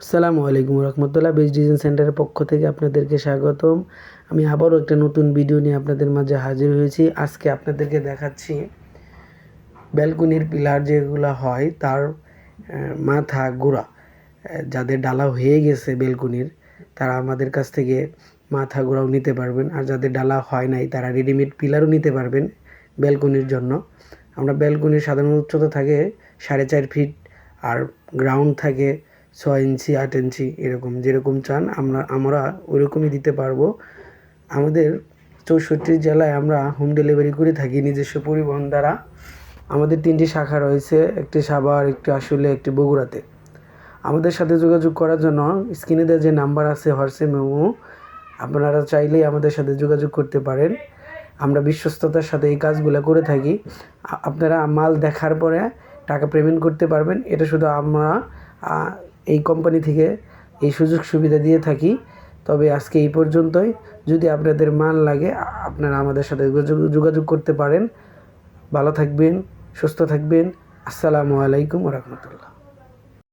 আসসালামু আলাইকুম রহমতুল্লাহ। Best design সেন্টারের পক্ষ থেকে আপনাদেরকে স্বাগতম। আমি আবারও একটা নতুন ভিডিও নিয়ে আপনাদের মাঝে হাজির হয়েছি। আজকে আপনাদেরকে দেখাচ্ছি ব্যালকনির পিলার যেগুলো হয় তার মাথা গোড়া, যাদের ডালা হয়ে গেছে ব্যালকনির তারা আমাদের কাছ থেকে মাথা গোড়াও নিতে পারবেন, আর যাদের ডালা হয় নাই তারা রেডিমেড পিলারও নিতে পারবেন ব্যালকনির জন্য। আমরা ব্যালকনির সাধারণ উচ্চতা থাকে 4.5 ফিট, আর গ্রাউন্ড থাকে 6 ইঞ্চি 8 ইঞ্চি, এরকম যেরকম চান আমরা ওইরকমই দিতে পারবো। আমাদের 64 জেলায় আমরা হোম ডেলিভারি করে থাকি নিজস্ব পরিবহন দ্বারা। আমাদের 3টি শাখা রয়েছে, একটি সাভার, একটি আশুলিয়া, একটি বগুড়াতে। আমাদের সাথে যোগাযোগ করার জন্য স্ক্রিনে দেওয়া যে নাম্বার আছে হোয়াটসঅ্যাপ মেমো, আপনারা চাইলেই আমাদের সাথে যোগাযোগ করতে পারেন। আমরা বিশ্বস্ততার সাথে এই কাজগুলো করে থাকি। আপনারা মাল দেখার পরে টাকা পেমেন্ট করতে পারবেন। এটা শুধু আমরা এই কোম্পানি থেকে এই সুযোগ সুবিধা দিয়ে থাকি। তবে আজকে এই পর্যন্তই। যদি আপনাদের মাল লাগে আপনারা আমাদের সাথে যোগাযোগ করতে পারেন। ভালো থাকবেন, সুস্থ থাকবেন। আসসালামু আলাইকুম রহমতুল্লাহ।